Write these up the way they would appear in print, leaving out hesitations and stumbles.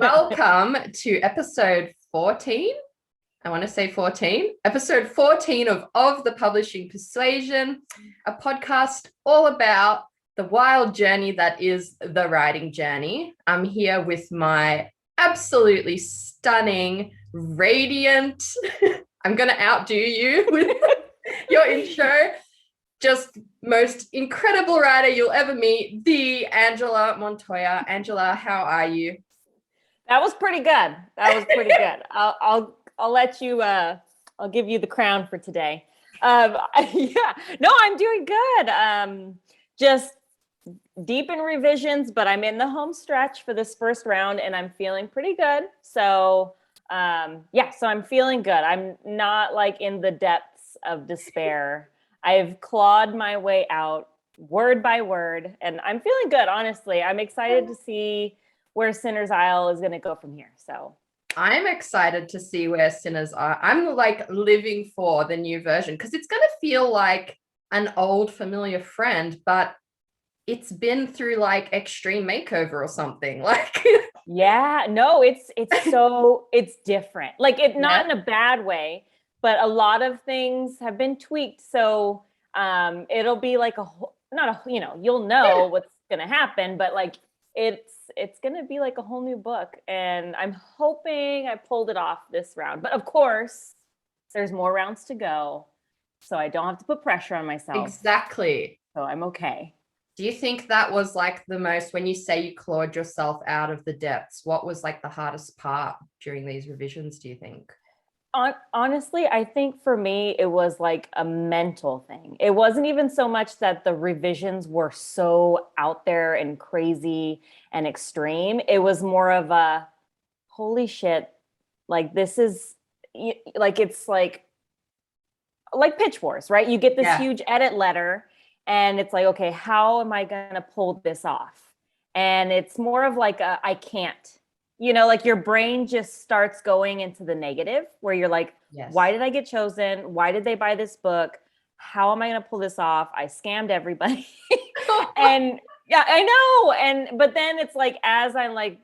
Welcome to episode 14. I want to say 14. Episode 14 of the Publishing Persuasion, a podcast all about the wild journey that is the writing journey. I'm here with my absolutely stunning, radiant, I'm going to outdo you with your intro, just most incredible writer you'll ever meet, the Angela Montoya. Angela, how are you? That was pretty good. I'll let you. I'll give you the crown for today. I'm doing good. Just deep in revisions, but I'm in the home stretch for this first round, and I'm feeling pretty good. So I'm feeling good. I'm not like in the depths of despair. I've clawed my way out word by word, and I'm feeling good. Honestly, I'm excited to see where Sinner's Isle is going to go from here. So I'm excited to see where Sinners are. I'm like living for the new version because it's going to feel like an old familiar friend, but it's been through like extreme makeover or something. Like, yeah, no, it's different. Like not in a bad way, but a lot of things have been tweaked. So it'll be like you'll know what's going to happen, but like it's going to be like a whole new book, and I'm hoping I pulled it off this round. But of course, there's more rounds to go, so I don't have to put pressure on myself. Exactly. So I'm okay. Do you think that was like the most, when you say you clawed yourself out of the depths, what was like the hardest part during these revisions, do you think? Honestly, I think for me, it was like a mental thing. It wasn't even so much that the revisions were so out there and crazy and extreme. It was more of a, holy shit, like this is like, it's like Pitch Wars, right? You get this huge edit letter and it's like, okay, how am I going to pull this off? And it's more of like I can't. Like your brain just starts going into the negative where you're like, Why did I get chosen? Why did they buy this book? How am I going to pull this off? I scammed everybody. And yeah, I know. But then it's like, as I'm like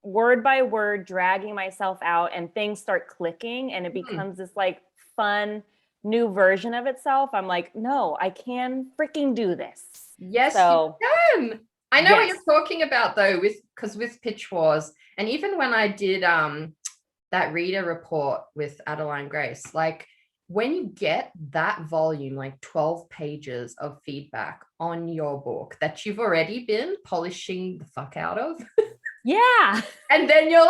word by word dragging myself out and things start clicking and it becomes this like fun new version of itself. I'm like, no, I can freaking do this. Yes, you can. I know what you're talking about though, because with Pitch Wars, and even when I did that reader report with Adeline Grace, like when you get that volume, like 12 pages of feedback on your book that you've already been polishing the fuck out of. Yeah. And then you're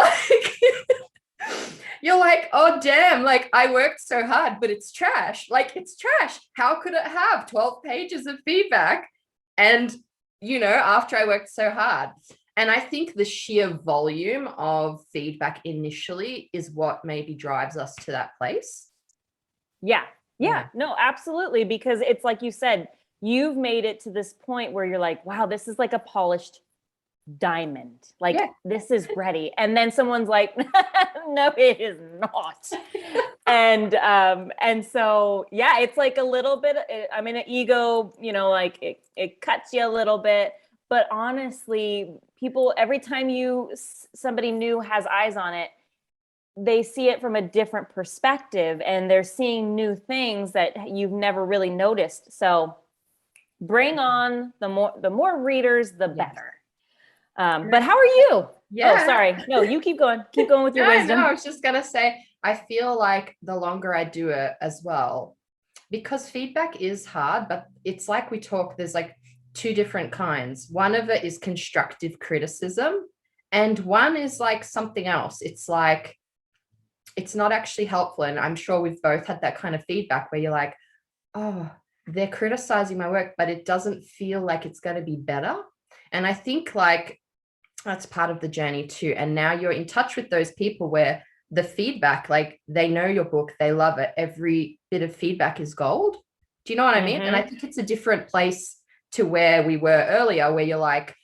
like, oh damn, like I worked so hard, but it's trash. Like it's trash. How could it have 12 pages of feedback? And after I worked so hard. And I think the sheer volume of feedback initially is what maybe drives us to that place. Yeah. No, absolutely. Because it's like you said, you've made it to this point where you're like, wow, this is like a polished diamond. Like this is ready. And then someone's like, no, it is not. And so, it's like a little bit, I'm in an ego, like it cuts you a little bit, but honestly, people, every time somebody new has eyes on it, they see it from a different perspective and they're seeing new things that you've never really noticed. So bring on the more readers, the better. But how are you? Yeah. Oh, sorry. No, you keep going. Keep going with your wisdom. No, I was just going to say, I feel like the longer I do it as well, because feedback is hard, but it's like we talk, there's like two different kinds. One of it is constructive criticism, and one is like something else. It's like, it's not actually helpful. And I'm sure we've both had that kind of feedback where you're like, oh, they're criticizing my work, but it doesn't feel like it's going to be better. And I think like that's part of the journey too. And now you're in touch with those people where the feedback, like they know your book, they love it. Every bit of feedback is gold. Do you know what I mean? And I think it's a different place to where we were earlier, where you're like,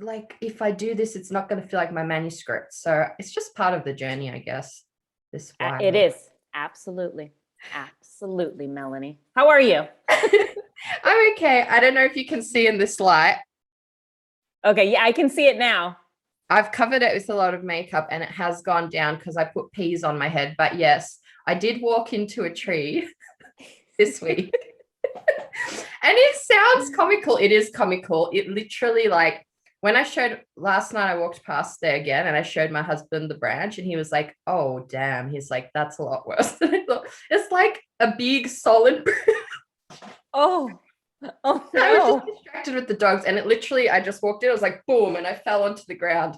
like if I do this, it's not going to feel like my manuscript. So it's just part of the journey, I guess. It is. Absolutely. Absolutely, Melanie. How are you? I'm okay. I don't know if you can see in this light. Okay. Yeah, I can see it now. I've covered it with a lot of makeup and it has gone down because I put peas on my head. But yes, I did walk into a tree this week. And it sounds comical. It is comical. It literally, like, when I showed last night, I walked past there again and I showed my husband the branch and he was like, oh, damn. He's like, that's a lot worse than I thought. It's like a big solid. Oh, oh I was no. just distracted with the dogs and it literally, I just walked in, it was like, boom, and I fell onto the ground.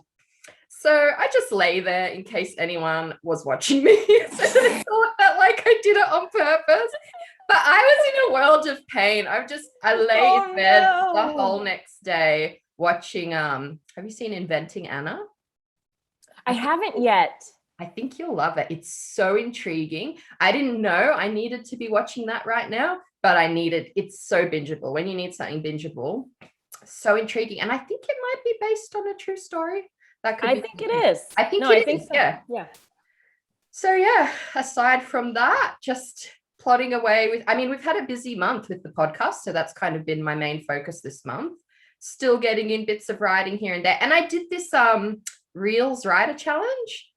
So I just lay there in case anyone was watching me. So I thought that like I did it on purpose. But I was in a world of pain. I lay in bed the whole next day watching have you seen Inventing Anna? I haven't yet. I think you'll love it. It's so intriguing. I didn't know I needed to be watching that right now, but it's so bingeable. When you need something bingeable, so intriguing. And I think it might be based on a true story. That could I be think it is. I think no, it I is. think so. Yeah. Yeah. So yeah, aside from that, just plodding away with, I mean, we've had a busy month with the podcast, so that's kind of been my main focus this month. Still getting in bits of writing here and there. And I did this Reels writer challenge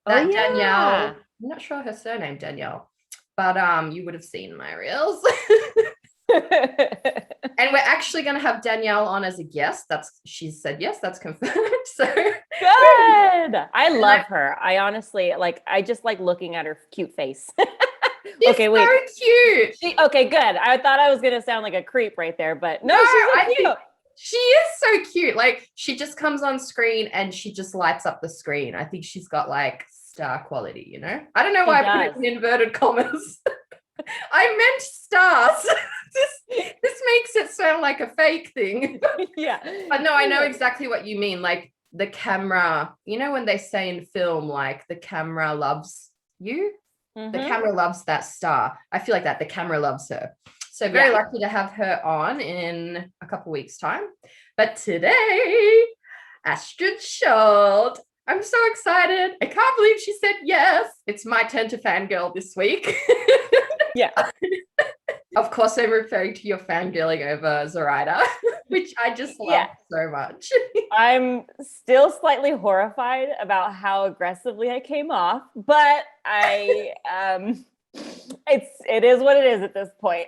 that Danielle, I'm not sure her surname, Danielle, but you would have seen my Reels. And we're actually going to have Danielle on as a guest. She said yes, that's confirmed. So good. I love her. I honestly I just like looking at her cute face. Okay, wait. So cute. Okay, good. I thought I was going to sound like a creep right there, but no, she's so cute. She is so cute. Like, she just comes on screen and she just lights up the screen. I think she's got like star quality, you know? I don't know why I put it in inverted commas. I meant stars. This makes it sound like a fake thing. Yeah. But no, I know exactly what you mean. Like the camera, you know, when they say in film, like the camera loves you, the camera loves that star. I feel like that. The camera loves her. So very lucky to have her on in a couple of weeks' time. But today, Astrid Scholte. I'm so excited. I can't believe she said yes. It's my turn to fangirl this week. Yeah. Of course, I'm referring to your fangirling over Zoraida, which I just love so much. I'm still slightly horrified about how aggressively I came off, but it is what it is at this point.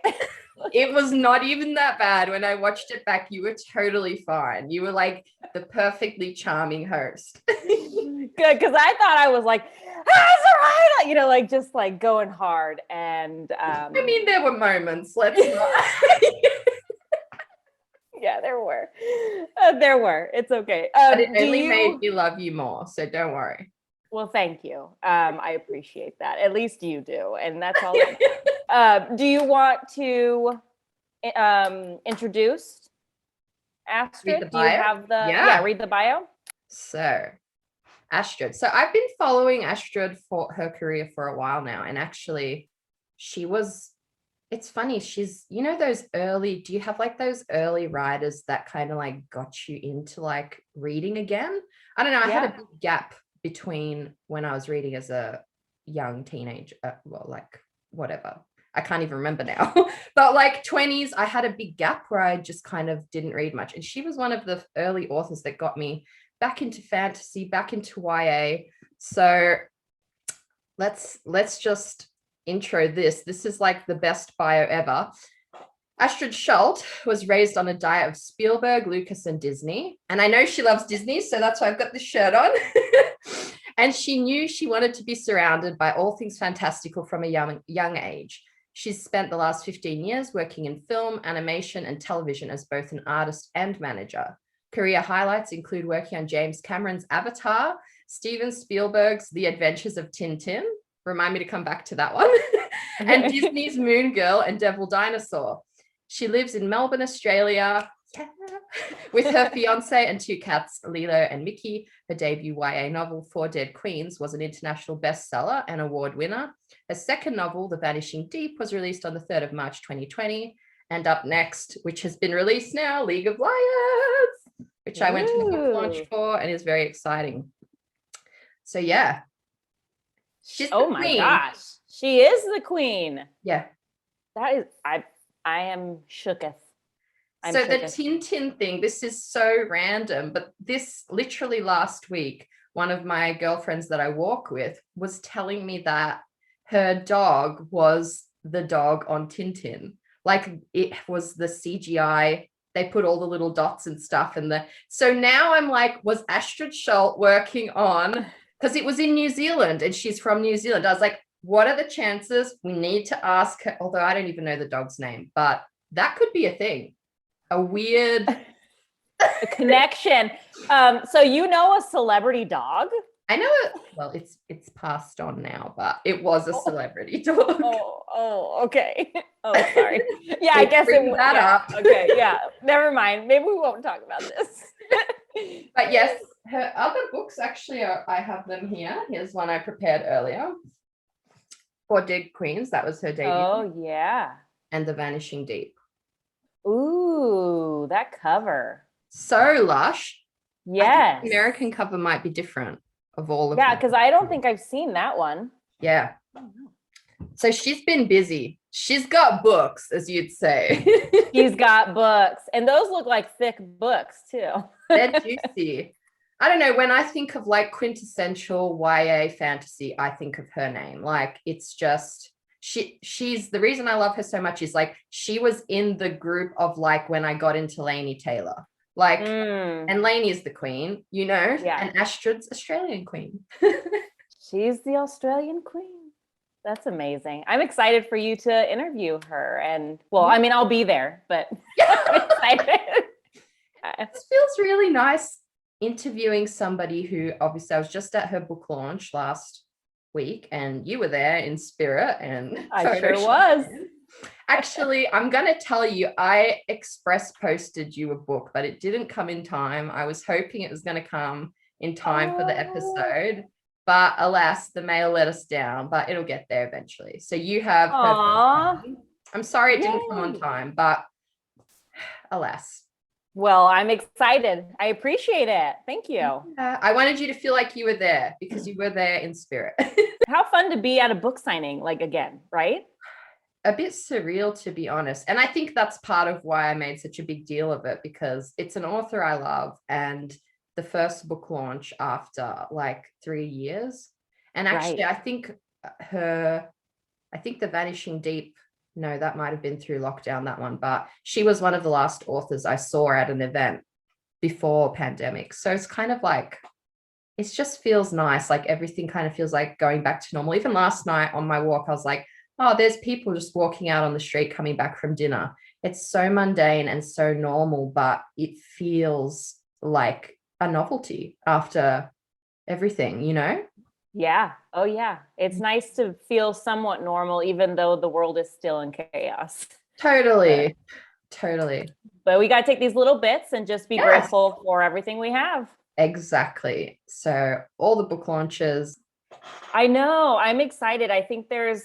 It was not even that bad. When I watched it back, you were totally fine. You were like the perfectly charming host. Good, because I thought I was like, Zoraida, you know, like just like going hard. And I mean, there were moments. Let's not. Yeah, there were. There were. It's okay. But it only made me love you more. So don't worry. Well, thank you. I appreciate that. At least you do. And that's all. Do you want to introduce Astrid? Do you have read the bio? So Astrid. So I've been following Astrid for her career for a while now. And actually it's funny. She's, you know, do you have like those early writers that kind of like got you into like reading again? I don't know. I had a big gap between when I was reading as a young teenager, like whatever. I can't even remember now, but like 20s, I had a big gap where I just kind of didn't read much. And she was one of the early authors that got me back into fantasy, back into YA. So let's just intro this. This is like the best bio ever. Astrid Scholte was raised on a diet of Spielberg, Lucas, and Disney. And I know she loves Disney, so that's why I've got this shirt on. And she knew she wanted to be surrounded by all things fantastical from a young age. She's spent the last 15 years working in film, animation, and television as both an artist and manager. Career highlights include working on James Cameron's Avatar, Steven Spielberg's The Adventures of Tintin. Remind me to come back to that one. And Disney's Moon Girl and Devil Dinosaur. She lives in Melbourne, Australia, with her fiancé and 2 cats, Lilo and Mickey. Her debut YA novel, 4 Dead Queens, was an international bestseller and award winner. Her second novel, The Vanishing Deep, was released on the 3rd of March, 2020. And up next, which has been released now, League of Lions, which I went to the book launch for and is very exciting. So yeah. She's the queen. Gosh. She is the queen. Yeah. That is, I am shooketh. So the Tintin thing, this is so random, but this literally last week, one of my girlfriends that I walk with was telling me that her dog was the dog on Tintin. Like it was the CGI. They put all the little dots and stuff in there. So now I'm like, was Astrid Scholte working on, because it was in New Zealand and she's from New Zealand. I was like, what are the chances? We need to ask her, although I don't even know the dog's name, but that could be a thing. A weird a connection. So you know a celebrity dog? I know it. Well, it's passed on now, but it was a celebrity dog. Okay. Oh, sorry. Yeah, I guess it that up. Okay, yeah. Never mind. Maybe we won't talk about this. But yes, her other books actually I have them here. Here's one I prepared earlier. For Dead Queens, that was her debut. Oh, yeah. And The Vanishing Deep. Ooh, that cover. So lush. Yes. The American cover might be different of all of them. Yeah, them. because I don't think I've seen that one. Yeah. So she's been busy. She's got books, as you'd say. She's got books. And those look like thick books, too. They're juicy. I don't know. When I think of like quintessential YA fantasy, I think of her name. Like it's just... she's the reason I love her so much is like she was in the group of like when I got into Laini Taylor, like and Laini is the queen, you know, and Astrid's Australian queen. She's the Australian queen. That's amazing. I'm excited for you to interview her, and well, I mean, I'll be there, but I'm excited. It feels really nice interviewing somebody who obviously I was just at her book launch last week and you were there in spirit, and I sure was. Actually, I'm gonna tell you, I express posted you a book, but it didn't come in time. I was hoping it was gonna come in time for the episode, but alas, the mail let us down, but it'll get there eventually. So you have I'm sorry it didn't come on time, but alas. Well, I'm excited. I appreciate it. Thank you. I wanted you to feel like you were there because you were there in spirit. How fun to be at a book signing, like again, right? A bit surreal, to be honest. And I think that's part of why I made such a big deal of it, because it's an author I love and the first book launch after like 3 years. And actually, I think The Vanishing Deep, no, that might have been through lockdown, that one, but she was one of the last authors I saw at an event before pandemic. So it's kind of like, it just feels nice. Like everything kind of feels like going back to normal. Even last night on my walk, I was like, oh, there's people just walking out on the street coming back from dinner. It's so mundane and so normal, but it feels like a novelty after everything, you know? Yeah. Oh, yeah. It's nice to feel somewhat normal, even though the world is still in chaos. Totally. But we got to take these little bits and just be grateful for everything we have. Exactly. So all the book launches. I know. I'm excited. I think there's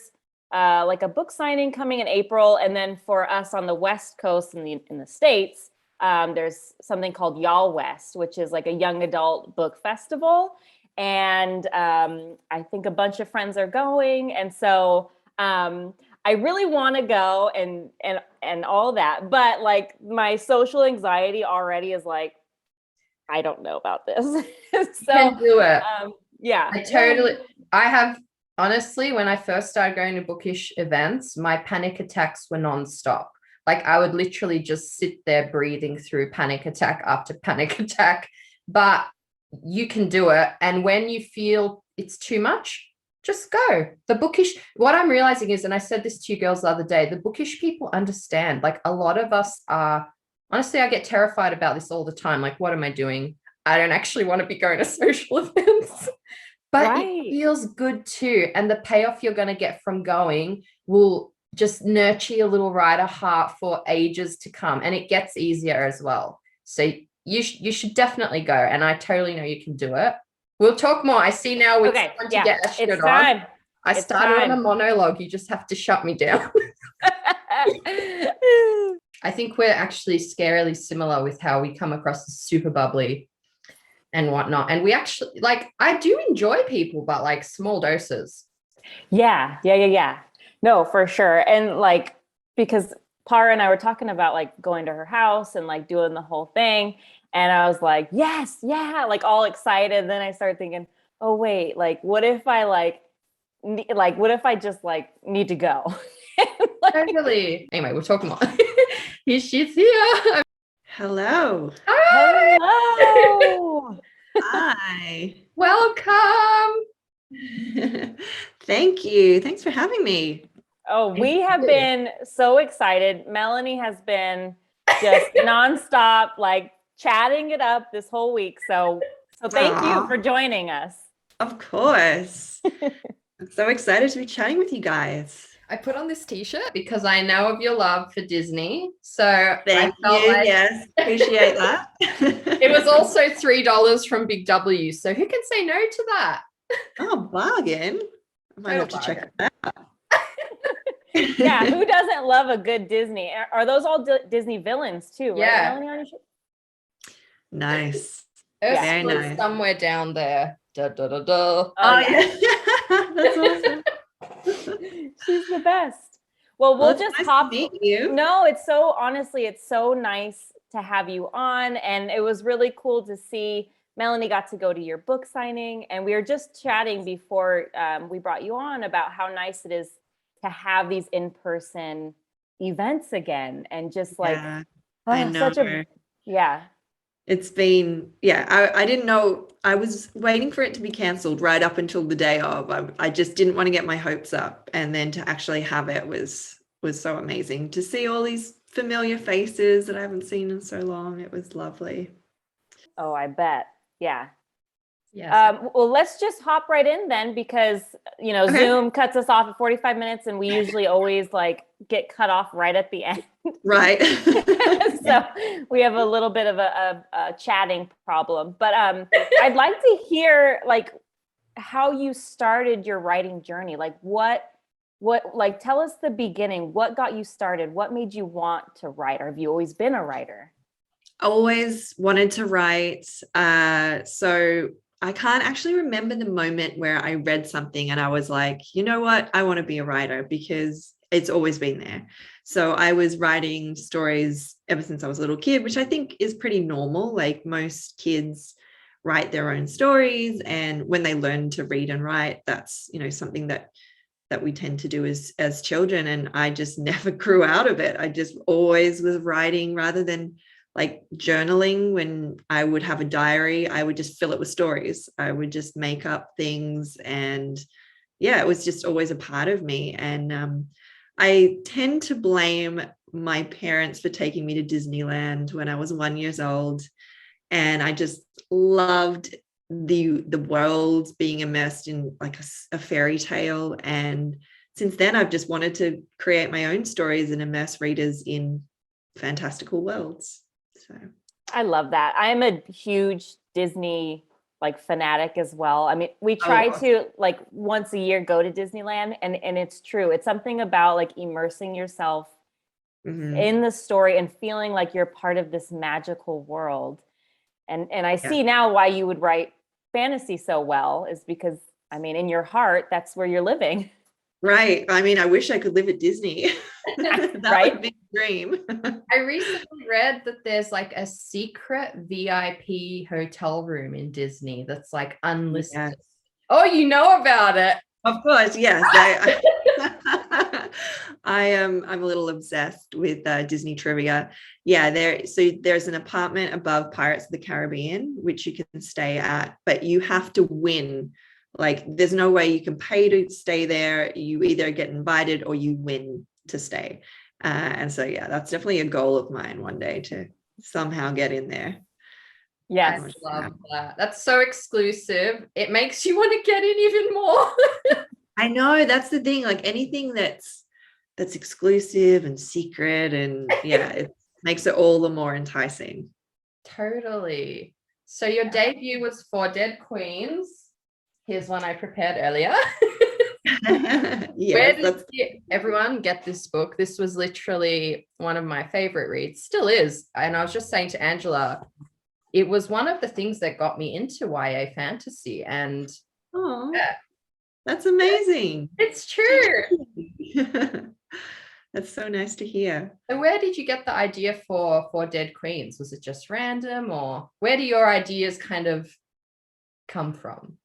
like a book signing coming in April. And then for us on the West Coast in the States, there's something called Y'all West, which is like a young adult book festival. And I think a bunch of friends are going. And so I really want to go and all that. But like my social anxiety already is like, I don't know about this. So can do it. Yeah. I have, honestly, when I first started going to bookish events, my panic attacks were nonstop. Like I would literally just sit there breathing through panic attack after panic attack. But you can do it. And when you feel it's too much, just go. The bookish, what I'm realizing is, and I said this to you girls the other day, the bookish people understand. Like a lot of us are, honestly, I get terrified about this all the time. Like, what am I doing? I don't actually want to be going to social events. But it feels good too. And the payoff you're going to get from going will just nurture your little writer heart for ages to come. And it gets easier as well. So you should definitely go. And I totally know you can do it. We'll talk more. I see now we're trying to get Astrid on. Time. I started on a monologue. You just have to shut me down. I think we're actually scarily similar with how we come across as super bubbly and whatnot. And we actually, like, I do enjoy people, but like small doses. Yeah. No, for sure. And like, because Para and I were talking about like going to her house and like doing the whole thing. And I was like, yes, yeah, like all excited. Then I started thinking, oh wait, like what if I what if I just like need to go? Totally. Anyway, we're talking more. She's here. Hello. Hi. Hello. Hi. Welcome. Thank you. Thanks for having me. Oh, we have been so excited. Melanie has been just nonstop, like chatting it up this whole week. So thank you for joining us. Of course. I'm so excited to be chatting with you guys. I put on this t-shirt because I know of your love for Disney. So Thank you. Yes, appreciate that. It was also $3 from Big W. So who can say no to that? Oh, bargain. I might have to check that out. Yeah, who doesn't love a good Disney? Are those all Disney villains too? Right? Yeah. Melanie on your show? Nice. Very nice. Somewhere down there. Da, da, da, da. Oh, yeah. That's awesome. She's the best. Well, we'll just nice hop. To meet you. No, it's so nice to have you on. And it was really cool to see Melanie got to go to your book signing. And we were just chatting before we brought you on about how nice it is to have these in-person events again. And just like, I know. It's been, I didn't know. I was waiting for it to be cancelled right up until the day of. I just didn't want to get my hopes up. And then to actually have it was so amazing. To see all these familiar faces that I haven't seen in so long. It was lovely. Oh, I bet. Yeah. Yes. Well, let's just hop right in then, because, Zoom cuts us off at 45 minutes and we usually always like get cut off right at the end. Right. So we have a little bit of a chatting problem, but I'd like to hear like how you started your writing journey. Like what, like, tell us the beginning. What got you started? What made you want to write? Or have you always been a writer? Always wanted to write. So I can't actually remember the moment where I read something and I was like, you know what? I want to be a writer, because it's always been there. So I was writing stories ever since I was a little kid, which I think is pretty normal. Like most kids write their own stories. And when they learn to read and write, that's, something that we tend to do as children. And I just never grew out of it. I just always was writing rather than like journaling. When I would have a diary, I would just fill it with stories. I would just make up things. And it was just always a part of me. And I tend to blame my parents for taking me to Disneyland when I was 1 year old. And I just loved the world, being immersed in like a fairy tale. And since then, I've just wanted to create my own stories and immerse readers in fantastical worlds. So I love that. I'm a huge Disney like fanatic as well. I mean, we try to like once a year go to Disneyland, and it's true. It's something about like immersing yourself in the story and feeling like you're part of this magical world. And I see now why you would write fantasy so well, is because, I mean, in your heart, that's where you're living. Right. I mean, I wish I could live at Disney. That would be a dream. I recently read that there's like a secret VIP hotel room in Disney that's like unlisted. Yes. Oh, you know about it? Of course, yes. I'm a little obsessed with Disney trivia. Yeah, there's an apartment above Pirates of the Caribbean which you can stay at, but you have to win. Like, there's no way you can pay to stay there. You either get invited or you win to stay. And so, that's definitely a goal of mine one day, to somehow get in there. Yes, I love that. That's so exclusive. It makes you want to get in even more. I know, that's the thing. Like anything that's exclusive and secret, and it makes it all the more enticing. Totally. So your debut was 4 Dead Queens. Here's one I prepared earlier. Where did everyone get this book? This was literally one of my favorite reads, still is. And I was just saying to Angela, it was one of the things that got me into YA fantasy. And that's amazing. It's true. That's so nice to hear. So where did you get the idea for Dead Queens? Was it just random, or where do your ideas kind of come from?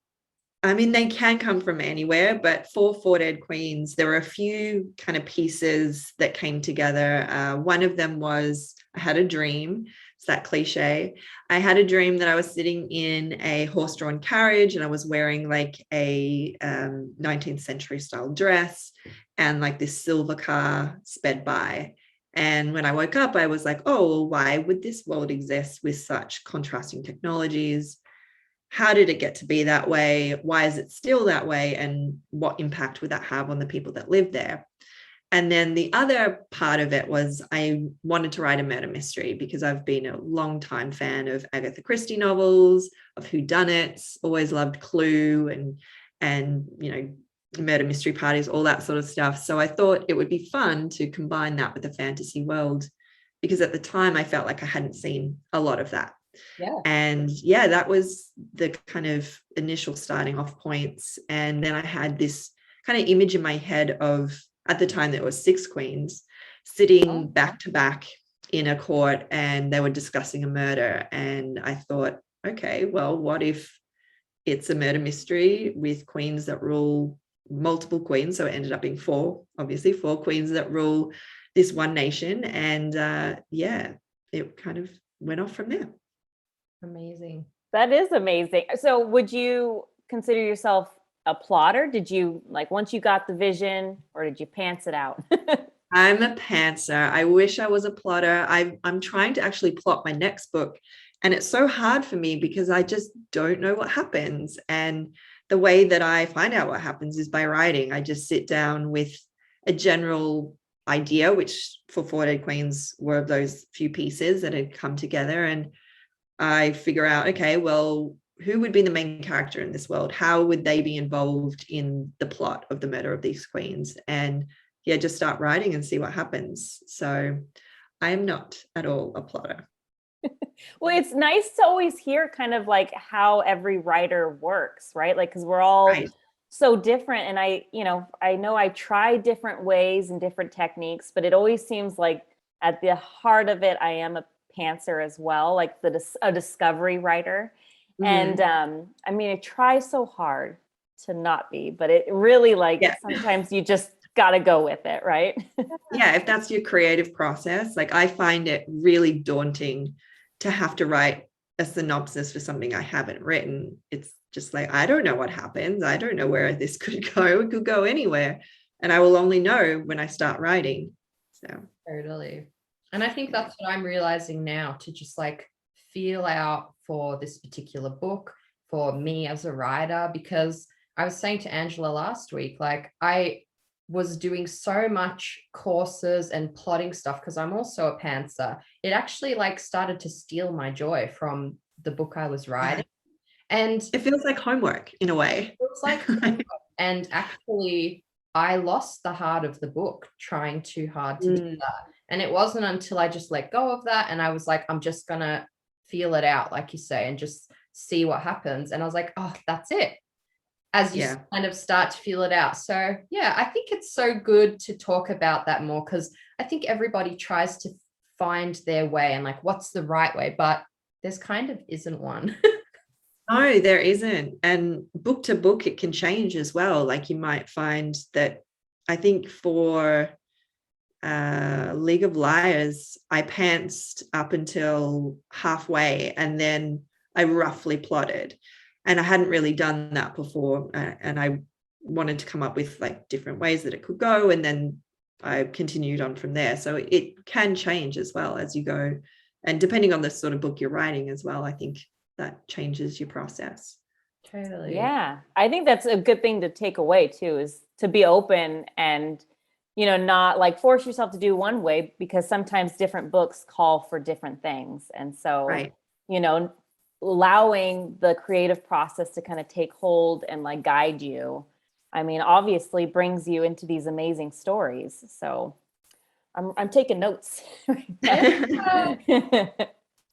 I mean, they can come from anywhere, but for Four Dead Queens, there were a few kind of pieces that came together. One of them was I had a dream. It's that cliche. I had a dream that I was sitting in a horse-drawn carriage and I was wearing like a 19th century style dress, and like this silver car sped by. And when I woke up, I was like, oh, well, why would this world exist with such contrasting technologies? How did it get to be that way? Why is it still that way? And what impact would that have on the people that live there? And then the other part of it was I wanted to write a murder mystery because I've been a long time fan of Agatha Christie novels, of whodunits, always loved Clue and you know, murder mystery parties, all that sort of stuff. So I thought it would be fun to combine that with the fantasy world, because at the time I felt like I hadn't seen a lot of that. Yeah. And yeah, that was the kind of initial starting off points. And then I had this kind of image in my head of, at the time there was 6 queens sitting back to back in a court and they were discussing a murder. And I thought, okay, well, what if it's a murder mystery with queens that rule, multiple queens? So it ended up being 4, obviously 4 queens that rule this one nation. And yeah, it kind of went off from there. Amazing. That is amazing. So would you consider yourself a plotter? Did you, like, once you got the vision, or did you pants it out? I'm a pantser. I wish I was a plotter. I'm trying to actually plot my next book, and it's so hard for me because I just don't know what happens. And the way that I find out what happens is by writing. I just sit down with a general idea, which for Four Dead Queens were those few pieces that had come together, and I figure out, okay, well, who would be the main character in this world? How would they be involved in the plot of the murder of these queens? And yeah, just start writing and see what happens. So I am not at all a plotter. Well, it's nice to always hear kind of like how every writer works, right? Like, because we're all so different. And I know I try different ways and different techniques, but it always seems like at the heart of it, I am a pantser as well, like a discovery writer. And I mean, I try so hard to not be, but it really sometimes you just got to go with it, right? Yeah, if that's your creative process, like I find it really daunting to have to write a synopsis for something I haven't written. It's just like, I don't know what happens. I don't know where this could go. It could go anywhere. And I will only know when I start writing. So totally. And I think that's what I'm realizing now, to just like feel out for this particular book, for me as a writer, because I was saying to Angela last week, like I was doing so much courses and plotting stuff because I'm also a pantser. It actually like started to steal my joy from the book I was writing. And it feels like homework in a way. It feels like homework. And actually I lost the heart of the book trying too hard to do that. And it wasn't until I just let go of that and I was like, I'm just gonna feel it out, like you say, and just see what happens. And I was like, oh, that's it. As you kind of start to feel it out. So yeah, I think it's so good to talk about that more, because I think everybody tries to find their way and like, what's the right way? But there's kind of isn't one. No, there isn't. And book to book, it can change as well. Like you might find that, I think for League of Liars, I pantsed up until halfway and then I roughly plotted, and I hadn't really done that before, and I wanted to come up with like different ways that it could go, and then I continued on from there. So it can change as well as you go, and depending on the sort of book you're writing as well, I think that changes your process. Totally. Yeah, I think that's a good thing to take away too, is to be open and not like force yourself to do one way, because sometimes different books call for different things. And so, allowing the creative process to kind of take hold and like guide you, I mean, obviously brings you into these amazing stories. So I'm taking notes.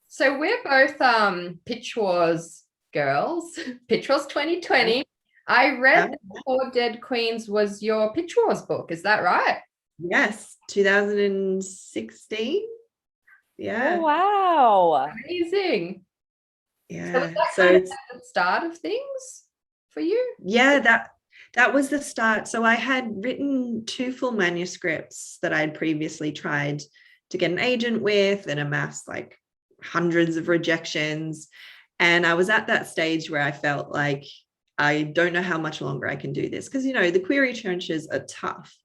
So we're both Pitch Wars girls. Pitch Wars 2020. I read that Four Dead Queens was your Pitch Wars book. Is that right? Yes, 2016. Yeah. Oh, wow. Amazing. So was Yeah. that So kind of it's, the start of things for you? yeah, that was the start. So I had written 2 full manuscripts that I'd previously tried to get an agent with and amassed like hundreds of rejections. And I was at that stage where I felt like I don't know how much longer I can do this because, the query trenches are tough.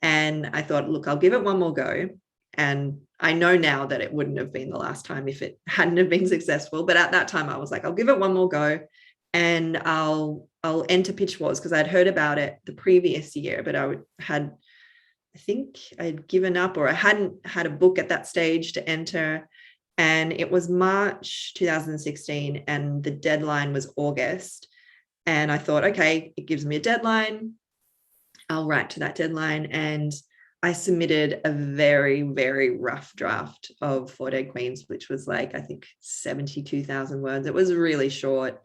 And I thought, look, I'll give it one more go. And I know now that it wouldn't have been the last time if it hadn't have been successful. But at that time, I was like, I'll give it one more go, and I'll enter pitch wars because I'd heard about it the previous year, but I think I'd given up, or I hadn't had a book at that stage to enter. And it was March 2016, and the deadline was August. And I thought, okay, it gives me a deadline. I'll write to that deadline. And I submitted a very, very rough draft of Four Dead Queens, which was like, I think 72,000 words. It was really short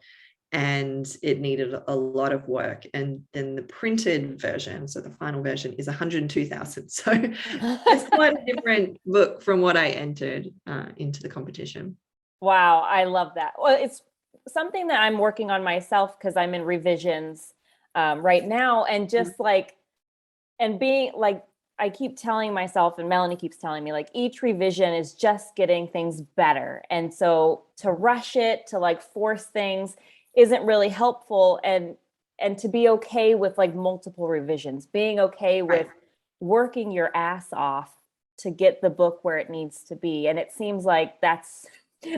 and it needed a lot of work. And then the printed version, so the final version, is 102,000. So it's quite a different book from what I entered into the competition. Wow, I love that. Well, it's something that I'm working on myself because I'm in revisions right now, and just like, and being like, I keep telling myself, and Melanie keeps telling me, like, each revision is just getting things better. And so to rush it, to like force things isn't really helpful. And to be okay with like multiple revisions, being okay with working your ass off to get the book where it needs to be. And it seems like that's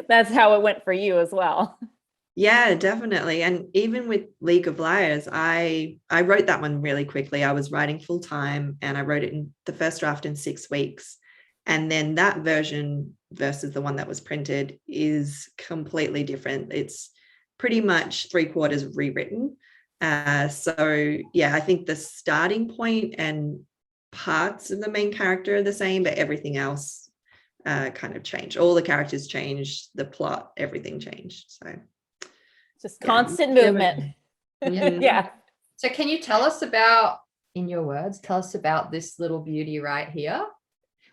how it went for you as well. Yeah, definitely. And even with League of Liars, I wrote that one really quickly. I was writing full time and I wrote it in the first draft in 6 weeks. And then that version versus the one that was printed is completely different. It's pretty much 3/4 rewritten. So yeah, I think the starting point and parts of the main character are the same, but everything else kind of changed. All the characters changed, the plot, everything changed. So Just constant movement. Mhm. Yeah. So can you tell us about, in your words, tell us about this little beauty right here,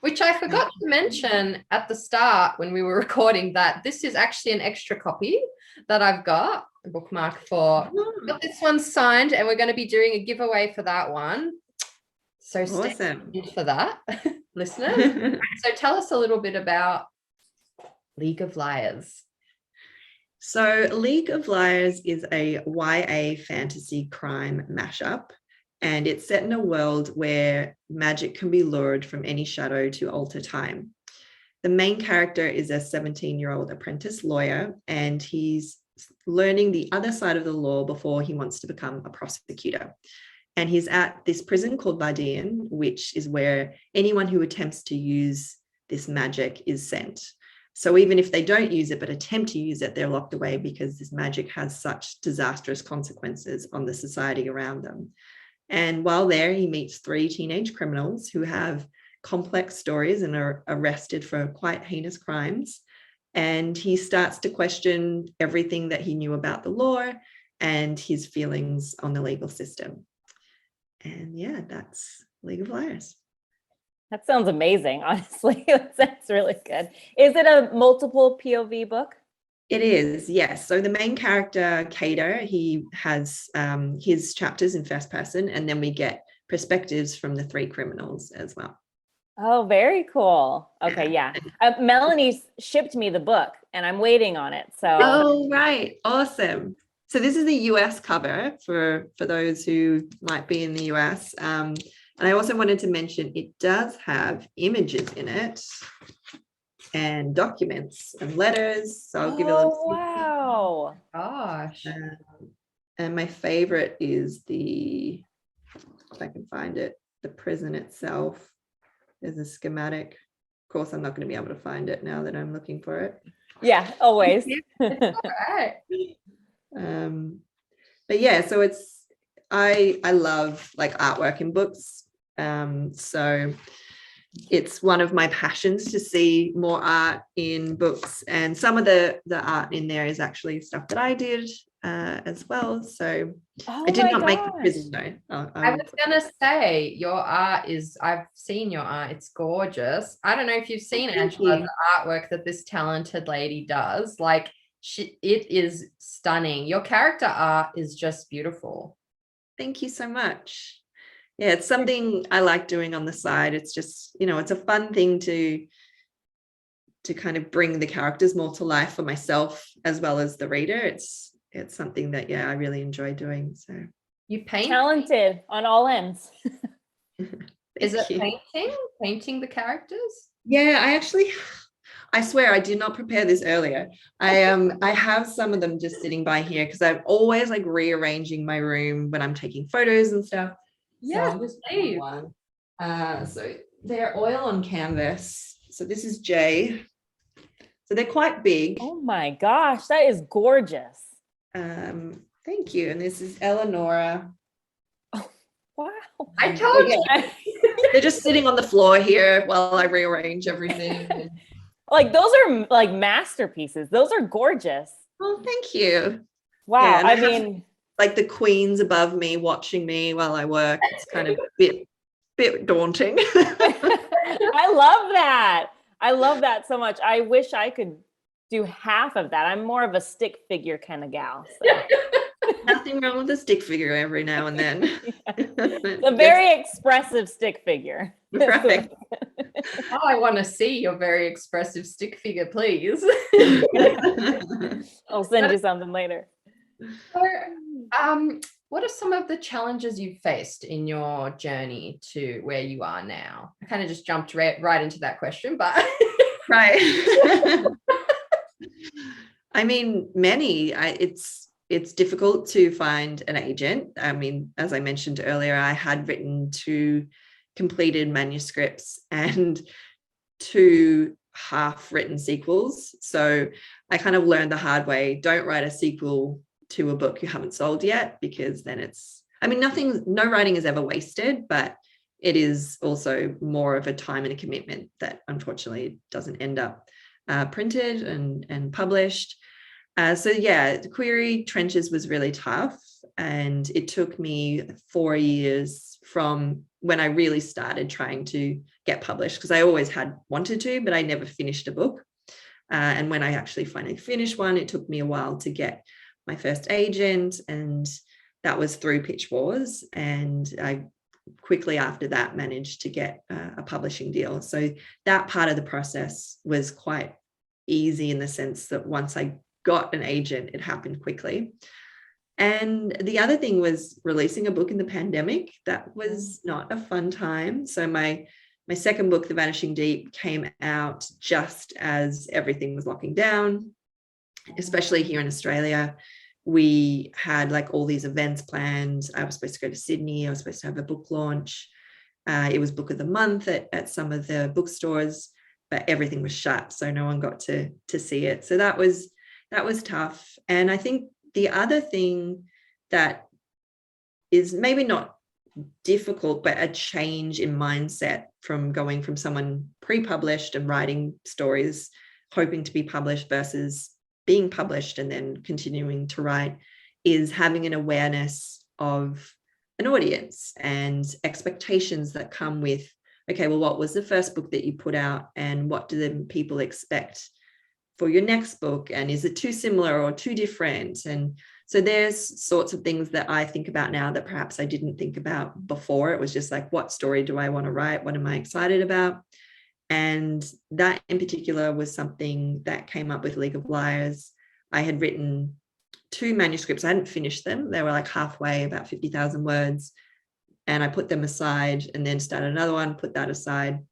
which I forgot to mention at the start when we were recording, that this is actually an extra copy that I've got, a bookmark for. Got this one signed, and we're going to be doing a giveaway for that one. So stay Awesome. tuned for that, listeners. So tell us a little bit about League of Liars. So League of Liars is a YA fantasy crime mashup, and it's set in a world where magic can be lured from any shadow to alter time. The main character is a 17-year-old apprentice lawyer, and he's learning the other side of the law before he wants to become a prosecutor. And he's at this prison called Bardian, which is where anyone who attempts to use this magic is sent. So even if they don't use it, but attempt to use it, they're locked away because this magic has such disastrous consequences on the society around them. And while there, he meets 3 teenage criminals who have complex stories and are arrested for quite heinous crimes. And he starts to question everything that he knew about the law and his feelings on the legal system. And yeah, that's League of Liars. That sounds amazing, honestly. That's really good. Is it a multiple POV book? It is, yes. So the main character, Cater, he has his chapters in first person, and then we get perspectives from the 3 criminals as well. Oh, very cool. Okay, yeah. Melanie shipped me the book and I'm waiting on it. So Oh, right. Awesome. So this is the US cover for those who might be in the US. And I also wanted to mention it does have images in it and documents and letters. So I'll give it a little. wow. Gosh. And my favorite is if I can find it, the prison itself. There's a schematic. Of course, I'm not going to be able to find it now that I'm looking for it. Yeah, always. All right. But yeah, so I love like artwork in books. So it's one of my passions to see more art in books, and some of the art in there is actually stuff that I did as well. So Oh I did my not make the gosh. prison though. I was gonna say your art is, I've seen your art, it's gorgeous. I don't know if you've seen Thank Angela, you. the artwork that this talented lady does. Like it is stunning. Your character art is just beautiful. Thank you so much. Yeah, it's something I like doing on the side. It's just, it's a fun thing to kind of bring the characters more to life for myself as well as the reader. It's something that, I really enjoy doing. So You paint? Talented on all ends. Is it you. painting the characters? Yeah, I swear I did not prepare this earlier. I have some of them just sitting by here because I'm always like rearranging my room when I'm taking photos and stuff. Yes, so just please. one. So they're oil on canvas. So this is Jay. So they're quite big. Oh my gosh, that is gorgeous. Thank you. And this is Eleonora. Wow. I told you. They're just sitting on the floor here while I rearrange everything. Like those are like masterpieces. Those are gorgeous. Oh, thank you. Wow. Yeah, and I I have, mean, like the queens above me watching me while I work. It's kind of a bit daunting. I love that. I love that so much. I wish I could do half of that. I'm more of a stick figure kind of gal. So. Nothing wrong with a stick figure every now and then. It's a very expressive stick figure. Right. Oh, I want to see your very expressive stick figure, please. I'll send you something later. So, what are some of the challenges you've faced in your journey to where you are now? I kind of just jumped right into that question, but right. I mean, many. It's difficult to find an agent. I mean, as I mentioned earlier, I had written 2 completed manuscripts and 2 half-written sequels. So I kind of learned the hard way. Don't write a sequel to a book you haven't sold yet, because then no writing is ever wasted, but it is also more of a time and a commitment that unfortunately doesn't end up printed and published. The Query Trenches was really tough, and it took me 4 years from when I really started trying to get published, because I always had wanted to, but I never finished a book. And when I actually finally finished one, it took me a while to get my first agent, and that was through Pitch Wars. And I quickly after that managed to get a publishing deal. So that part of the process was quite easy in the sense that once I got an agent, it happened quickly. And the other thing was releasing a book in the pandemic. That was not a fun time. So my second book, The Vanishing Deep, came out just as everything was locking down, especially here in Australia. We had like all these events planned. I was supposed to go to Sydney. I was supposed to have a book launch. It was book of the month at some of the bookstores, but everything was shut. So no one got to see it. So that was tough. And I think the other thing that is maybe not difficult, but a change in mindset from going from someone pre-published and writing stories, hoping to be published, versus being published and then continuing to write, is having an awareness of an audience and expectations that come with, okay, well, what was the first book that you put out, and what do the people expect for your next book, and is it too similar or too different? And so there's sorts of things that I think about now that perhaps I didn't think about before. It was just like, what story do I want to write? What am I excited about? And that in particular was something that came up with League of Liars. I had written 2 manuscripts. I hadn't finished them. They were like halfway, about 50,000 words. And I put them aside and then started another one, put that aside,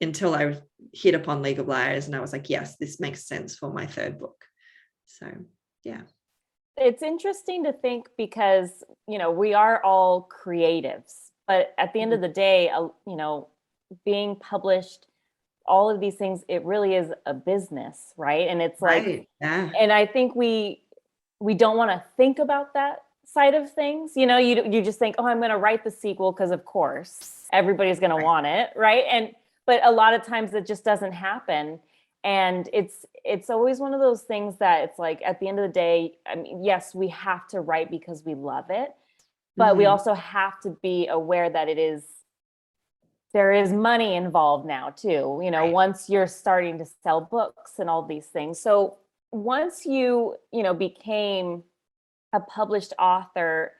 until I hit upon League of Liars. And I was like, yes, this makes sense for my 3rd book. So, yeah. It's interesting to think because, we are all creatives, but at the end of the day, being published, all of these things, it really is a business, right? And it's like, right. Yeah. And I think we don't want to think about that side of things. You just think, oh, I'm going to write the sequel because of course everybody's going to want it, right? but a lot of times it just doesn't happen. And it's always one of those things that it's like, at the end of the day, I mean, yes, we have to write because we love it, but we also have to be aware that there is money involved now too, you know, Right. once you're starting to sell books and all these things. So once you know, became a published author,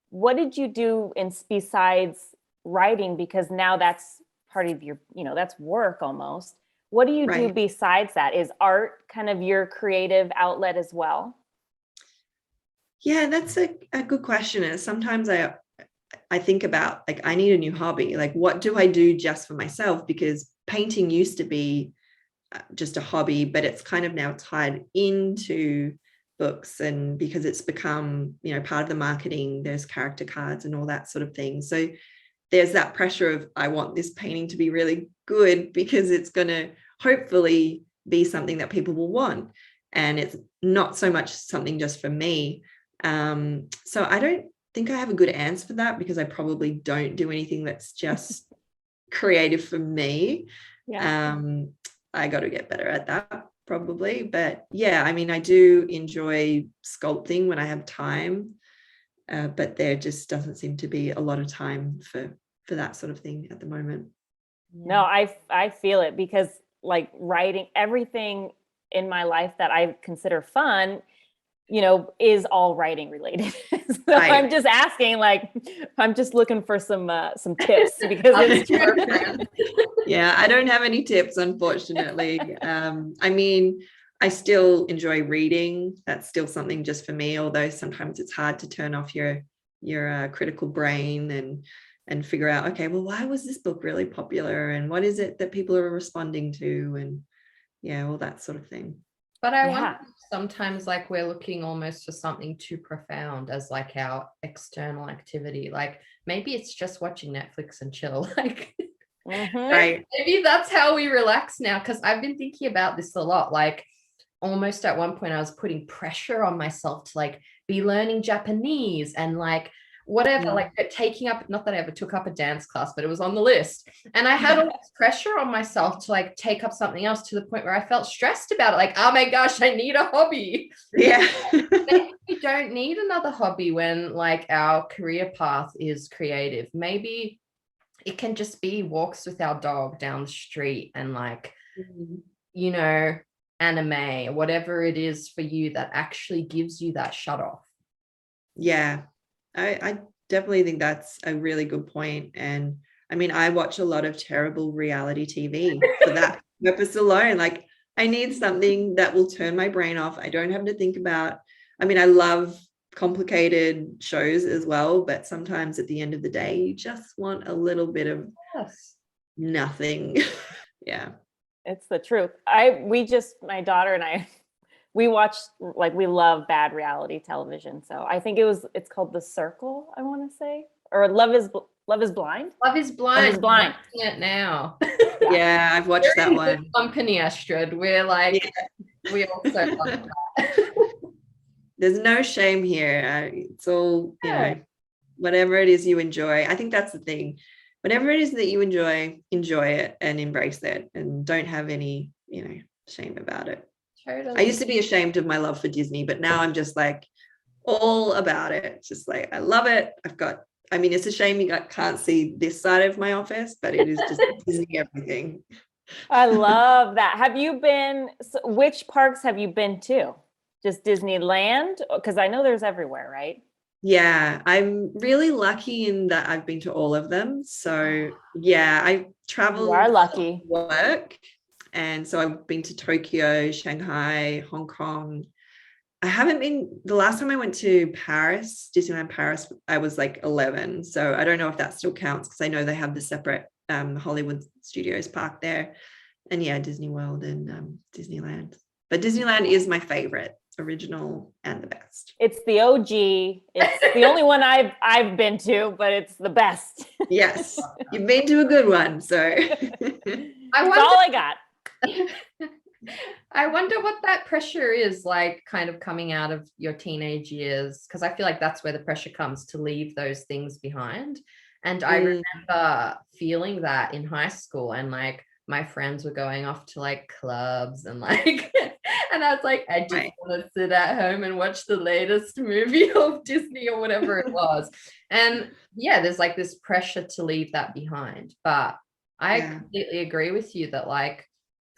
what did you do besides writing? Because now that's part of your, you know, that's work almost. What do you do besides that? Is art kind of your creative outlet as well? Yeah, that's a good question. And sometimes I think about, like, I need a new hobby. Like, what do I do just for myself? Because painting used to be just a hobby, but it's kind of now tied into books, and because it's become, you know, part of the marketing, there's character cards and all that sort of thing. So there's that pressure of, I want this painting to be really good because it's going to hopefully be something that people will want. And it's not so much something just for me. So I don't think I have a good answer for that, because I probably don't do anything that's just creative for me. Yeah. I got to get better at that probably. But yeah, I mean, I do enjoy sculpting when I have time. But there just doesn't seem to be a lot of time for that sort of thing at the moment. No, I feel it, because like writing, everything in my life that I consider fun, you know, is all writing related. So I'm just asking, like, I'm just looking for some tips, because it's yeah, I don't have any tips, unfortunately. I mean, I still enjoy reading. That's still something just for me, although sometimes it's hard to turn off your critical brain and figure out, okay, well, why was this book really popular, and what is it that people are responding to, and yeah, all that sort of thing. But I wonder if sometimes, like, we're looking almost for something too profound as like our external activity. Like, maybe it's just watching Netflix and chill. Like, right. Maybe that's how we relax now. Because I've been thinking about this a lot. Like, almost at one point I was putting pressure on myself to like be learning Japanese and like whatever, like taking up, not that I ever took up a dance class, but it was on the list. And I had all this pressure on myself to like take up something else, to the point where I felt stressed about it. Like, oh my gosh, I need a hobby. Yeah. Maybe we don't need another hobby when like our career path is creative. Maybe it can just be walks with our dog down the street and like, you know, anime or whatever it is for you that actually gives you that shut off. Yeah, I definitely think that's a really good point. And I mean, I watch a lot of terrible reality TV for that purpose alone. Like, I need something that will turn my brain off. I don't have to think about, I mean, I love complicated shows as well, but sometimes at the end of the day, you just want a little bit of nothing. Yeah. It's the truth. My daughter and I, we watched, like, we love bad reality television. So I think it's called The Circle, I want to say, or Love is Blind. Love is Blind. Love is Blind. I'm watching it now. Yeah, I've watched that one. Company, Astrid. We're like, we also love that. There's no shame here. It's all, you know, whatever it is you enjoy. I think that's the thing. Whatever it is that you enjoy it and embrace it, and don't have any, you know, shame about it. Totally. I used to be ashamed of my love for Disney, but now I'm just like all about it. It's just like, I love it. I mean, it's a shame you can't see this side of my office, but it is just Disney everything. I love that. Which parks have you been to? Just Disneyland? Because I know there's everywhere, right? Yeah, I'm really lucky in that I've been to all of them. So yeah, I traveled. You are lucky. For work. And so I've been to Tokyo, Shanghai, Hong Kong. I haven't been, the last time I went to Paris, Disneyland Paris, I was like 11. So I don't know if that still counts, because I know they have the separate Hollywood Studios park there. And yeah, Disney World and Disneyland. But Disneyland is my favorite, original and the best. It's the OG. It's the only one I've been to, but it's the best. Yes, you've been to a good one. So that's all I got. I wonder what that pressure is like, kind of coming out of your teenage years, because I feel like that's where the pressure comes, to leave those things behind. And I remember feeling that in high school, and like my friends were going off to like clubs and like and I was like, I just want to sit at home and watch the latest movie of Disney or whatever it was. And yeah, there's like this pressure to leave that behind. But I completely agree with you that like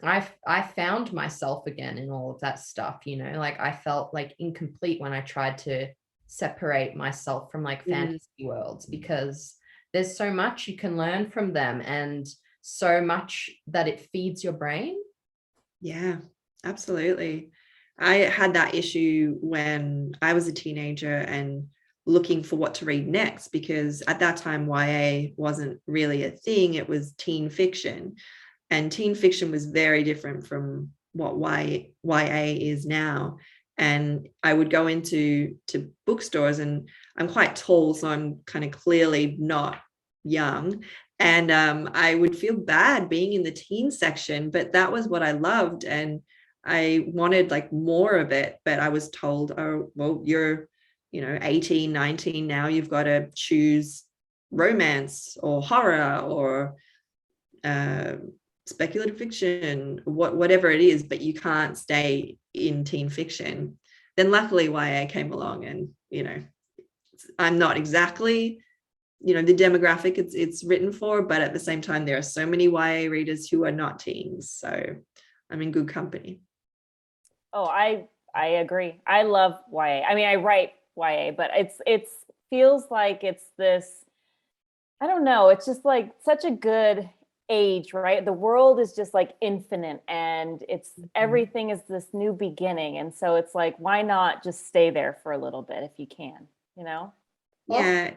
I found myself again in all of that stuff, you know, like I felt like incomplete when I tried to separate myself from like fantasy worlds, because there's so much you can learn from them and so much that it feeds your brain. Yeah, absolutely. I had that issue when I was a teenager and looking for what to read next, because at that time YA wasn't really a thing. It was teen fiction, and teen fiction was very different from what YA is now. And I would go into bookstores, and I'm quite tall, so I'm kind of clearly not young. And I would feel bad being in the teen section, but that was what I loved. And I wanted like more of it, but I was told, oh, well, you're, 18, 19 now, you've got to choose romance or horror or speculative fiction, whatever it is, but you can't stay in teen fiction. Then luckily YA came along, and I'm not exactly the demographic it's written for, but at the same time there are so many YA readers who are not teens, so I'm in good company. Oh, I agree. I love YA. I mean, I write YA, but it's feels like it's this, I don't know, it's just like such a good age, right? The world is just like infinite, and it's everything is this new beginning, and so it's like, why not just stay there for a little bit if you can, Yeah.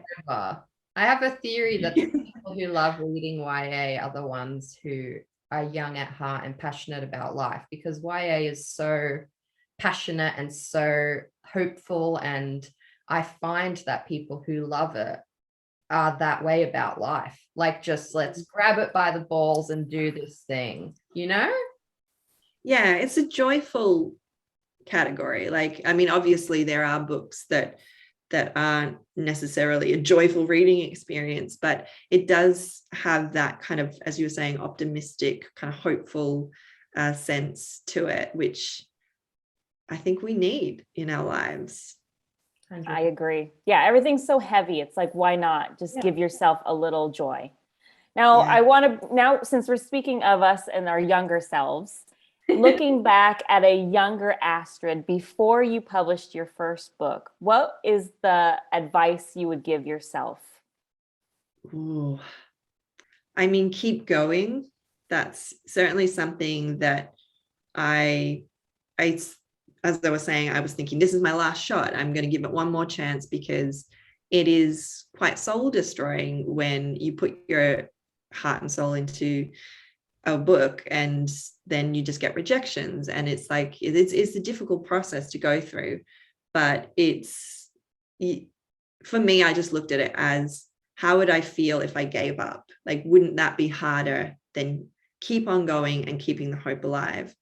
I have a theory that the people who love reading YA are the ones who are young at heart and passionate about life, because YA is so passionate and so hopeful, and I find that people who love it are that way about life. Like, just let's grab it by the balls and do this thing, Yeah, it's a joyful category. Like, I mean, obviously there are books that aren't necessarily a joyful reading experience, but it does have that kind of, as you were saying, optimistic, kind of hopeful sense to it, which I think we need in our lives. 100%. I agree. Yeah, everything's so heavy. It's like, why not just give yourself a little joy? Now, I want to, since we're speaking of us and our younger selves, looking back at a younger Astrid before you published your first book, what is the advice you would give yourself? Ooh. I mean, keep going. That's certainly something that I, as I was saying, I was thinking, this is my last shot. I'm going to give it one more chance, because it is quite soul destroying when you put your heart and soul into a book and then you just get rejections, and it's like it's a difficult process to go through. But for me, I just looked at it as, how would I feel if I gave up? Like, wouldn't that be harder than keep on going and keeping the hope alive?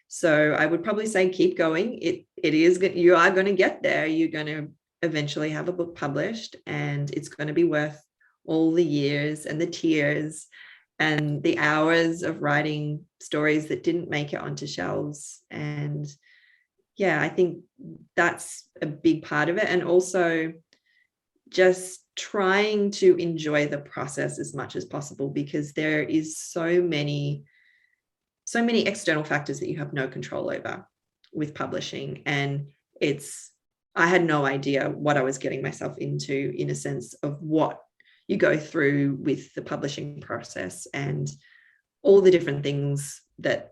So I would probably say keep going. You are going to get there. You're going to eventually have a book published, and it's going to be worth all the years and the tears and the hours of writing stories that didn't make it onto shelves. And yeah, I think that's a big part of it. And also just trying to enjoy the process as much as possible, because there is so many external factors that you have no control over with publishing. And I had no idea what I was getting myself into, in a sense of what you go through with the publishing process and all the different things that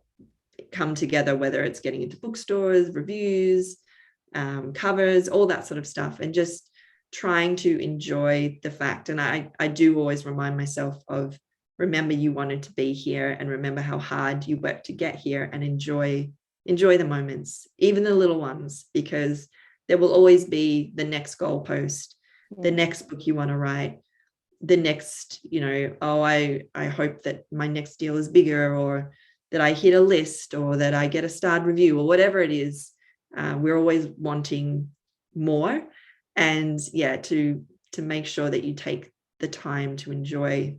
come together, whether it's getting into bookstores, reviews, covers, all that sort of stuff, and just trying to enjoy the fact. And I do always remind myself of, remember you wanted to be here, and remember how hard you worked to get here, and enjoy the moments, even the little ones, because there will always be the next goalpost, the next book you want to write, the next, I hope that my next deal is bigger, or that I hit a list, or that I get a starred review, or whatever it is. We're always wanting more. And to make sure that you take the time to enjoy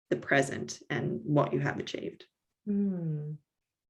the present and what you have achieved.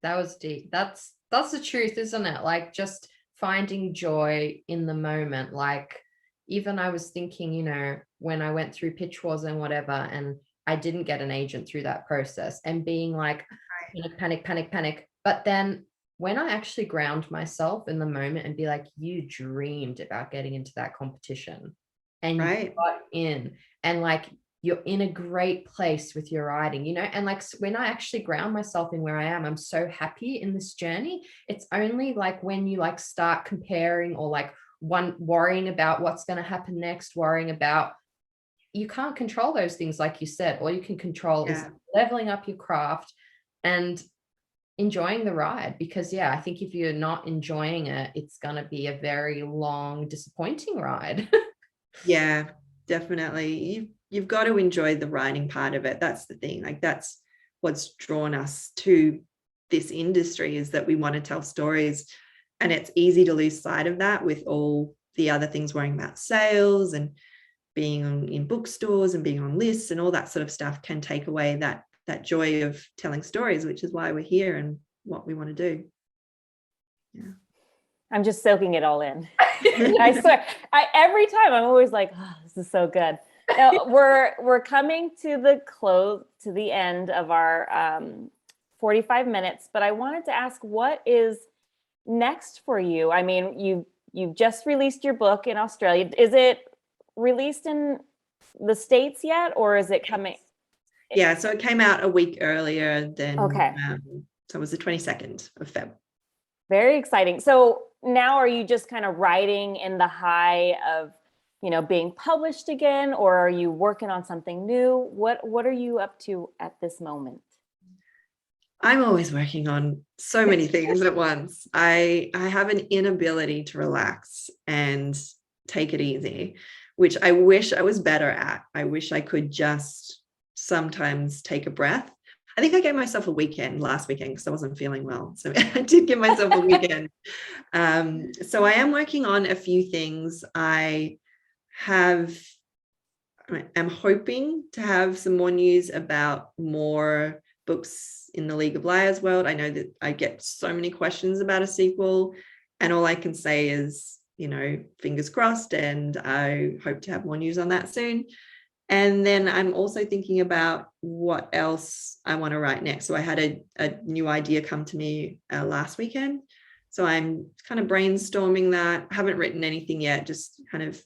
That was deep. That's the truth, isn't it? Like just finding joy in the moment. Like even I was thinking, you know, when I went through pitch wars and whatever, and I didn't get an agent through that process, and being like, you know, panic. But then when I actually ground myself in the moment and be like, you dreamed about getting into that competition and you got in, and like you're in a great place with your writing, you know, and like when I actually ground myself in where I am, I'm so happy in this journey. It's only like when you like start comparing or like worrying about what's going to happen next, worrying about, you can't control those things. Like you said, all you can control is leveling up your craft and enjoying the ride, because I think if you're not enjoying it, it's going to be a very long, disappointing ride. Yeah, definitely. You've got to enjoy the writing part of it. That's the thing. Like that's what's drawn us to this industry, is that we want to tell stories, and it's easy to lose sight of that with all the other things, worrying about sales and being in bookstores and being on lists and all that sort of stuff can take away that joy of telling stories, which is why we're here and what we want to do. Yeah, I'm just soaking it all in. I swear, every time I'm always like, oh, this is so good. Now, we're coming to the end of our 45 minutes, but I wanted to ask, what is next for you? I mean, you've just released your book in Australia. Is it released in the States yet, or is it coming? Yeah, so it came out a week earlier than, so it was the 22nd of Feb. Very exciting. So now are you just kind of riding in the high of, you know, being published again, or are you working on something new? What are you up to at this moment? I'm always working on so many things at once. I have an inability to relax and take it easy, which I wish I was better at. I wish I could just sometimes take a breath. I think I gave myself a weekend last weekend because I wasn't feeling well. So I did give myself a weekend. So I am working on a few things. I'm hoping to have some more news about more books in the League of Liars world. I know that I get so many questions about a sequel, and all I can say is, you know, fingers crossed, and I hope to have more news on that soon. And then I'm also thinking about what else I want to write next. So I had a new idea come to me last weekend. So I'm kind of brainstorming that. I haven't written anything yet, just kind of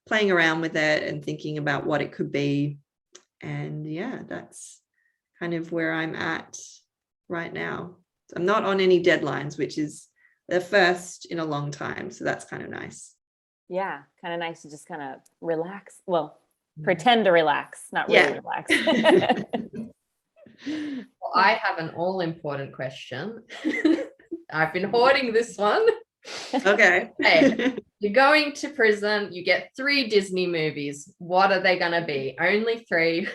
playing around with it and thinking about what it could be. And yeah, that's kind of where I'm at right now. So I'm not on any deadlines, which is the first in a long time. So that's kind of nice. Yeah, kind of nice to just kind of relax. Well, pretend to relax, not really relax. Well, I have an all-important question. I've been hoarding this one. Okay. Hey, you're going to prison, you get 3 Disney movies. What are they going to be? Only 3.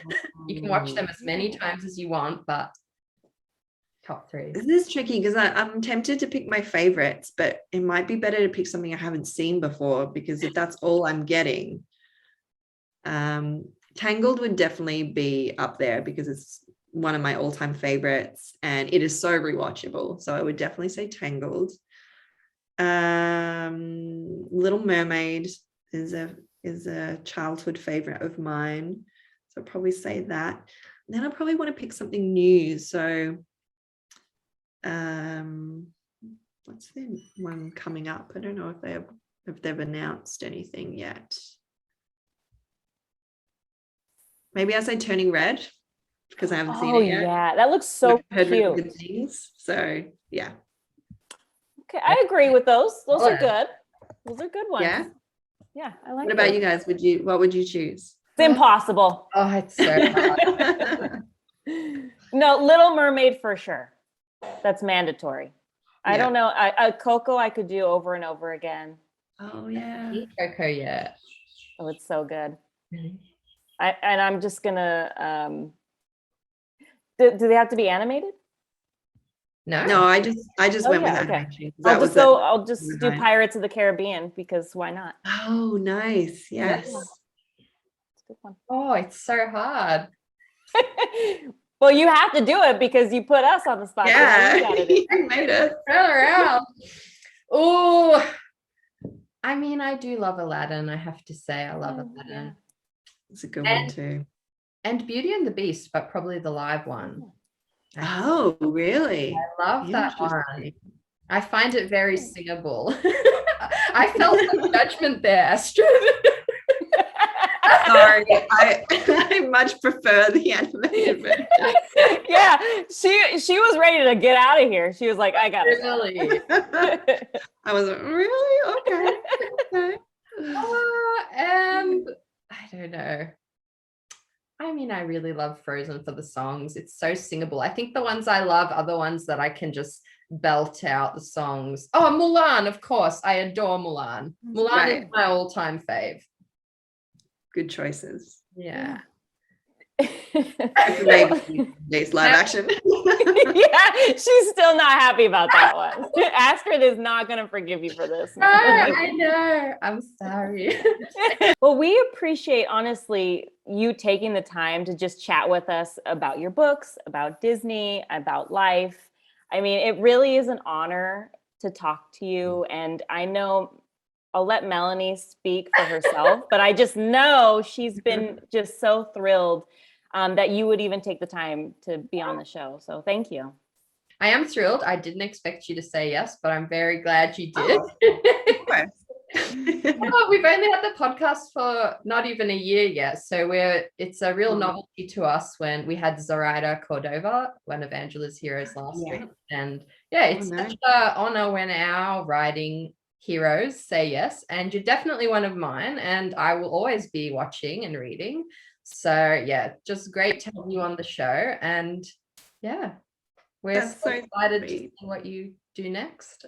You can watch them as many times as you want, but top 3. This is tricky because I'm tempted to pick my favorites, but it might be better to pick something I haven't seen before, because if that's all I'm getting, Tangled would definitely be up there because it's one of my all-time favorites and it is so rewatchable. So I would definitely say Tangled. Little Mermaid is a childhood favorite of mine, so I'll probably say that. And then I probably want to pick something new. So what's the one coming up? I don't know if they've announced anything yet. Maybe I say Turning Red, because I haven't seen it yet. Yeah, that looks so cute. Good things. So yeah. Okay, I agree with those. Those are good. Those are good ones. Yeah, I like. What about you guys? What would you choose? It's impossible. Oh, it's so hard. No, Little Mermaid for sure. That's mandatory. I don't know. Coco I could do over and over again. Oh yeah. Coco, yeah. Oh, it's so good. I'm just gonna. Do they have to be animated? No, I just went with animation. I'll just do Pirates of the Caribbean, because why not? Oh, nice. Yes. It's a good one. Oh, it's so hard. Well, you have to do it because you put us on the spot. Yeah, You gotta do it. you made it. Turn around. Oh, I mean, I do love Aladdin. I have to say, I love Aladdin. Yeah. It's a good one too. And Beauty and the Beast, but probably the live one. Oh, really? I love that one. Interesting. I find it very singable. I felt some judgment there, Astrid. Sorry, I much prefer the animated version. Yeah, she was ready to get out of here. She was like, I got it. Really. I was like, really? Okay. Okay. And I don't know. I mean, I really love Frozen for the songs. It's so singable. I think the ones I love are the ones that I can just belt out the songs. Oh, Mulan, of course. I adore Mulan. Mulan is my all-time fave. Good choices. Yeah. Maybe live action. Yeah, she's still not happy about that one. Astrid is not going to forgive you for this. I know. I'm sorry. Well, we appreciate, honestly, you taking the time to just chat with us about your books, about Disney, about life. I mean, it really is an honor to talk to you. And I know I'll let Melanie speak for herself, but I just know she's been just so thrilled that you would even take the time to be on the show. So thank you. I am thrilled. I didn't expect you to say yes, but I'm very glad you did. Well, we've only had the podcast for not even a year yet. So it's a real novelty to us when we had Zoraida Cordova, one of Angela's heroes last week. And yeah, it's such an honor when our writing heroes say yes. And you're definitely one of mine. And I will always be watching and reading. So yeah, just great to have you on the show. And yeah, we're so excited to see what you do next.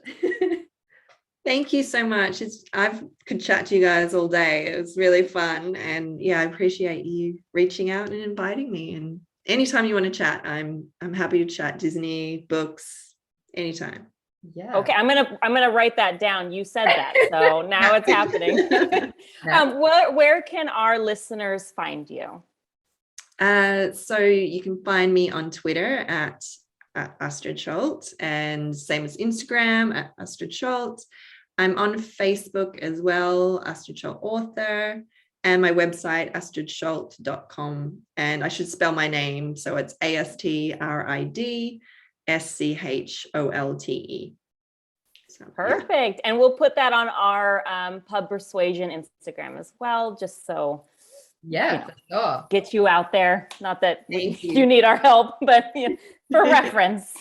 Thank you so much. I could chat to you guys all day. It was really fun. And yeah, I appreciate you reaching out and inviting me. And anytime you want to chat, I'm happy to chat Disney, books, anytime. Yeah. Okay, I'm gonna write that down. You said that, so now it's happening. Where can our listeners find you? So you can find me on Twitter at Astrid Scholte, and same as Instagram at Astrid Scholte. I'm on Facebook as well, Astrid Scholte author, and my website astridscholte.com. And I should spell my name, so it's ASTRID SCHOLTE. So, perfect. And we'll put that on our Pub Persuasion Instagram as well, just so sure. Get you out there. Not that you need our help, but for reference.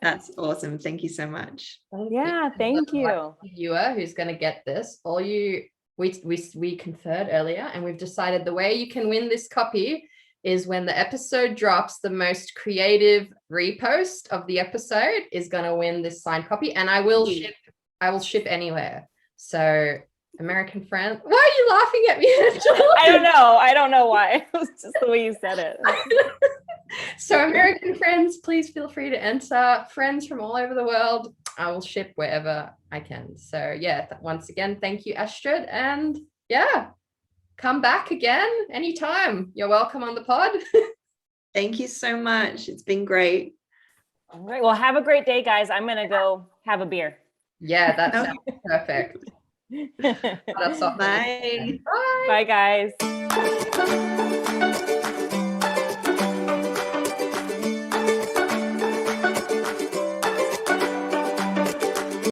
That's awesome. Thank you so much. Yeah, thank you. Viewer who's going to get this, we conferred earlier, and we've decided the way you can win this copy is when the episode drops, the most creative repost of the episode is going to win this signed copy, and I will ship anywhere. So American friend, why are you laughing at me, Angela? I don't know why. It was just the way you said it. So American friends, please feel free to enter. Friends from all over the world, I will ship wherever I can. So yeah, once again, thank you, Astrid, and yeah, come back again anytime. You're welcome on the pod. Thank you so much. It's been great. All right. Well, have a great day, guys. I'm going to go have a beer. Yeah, that sounds perfect. Bye. Bye, guys.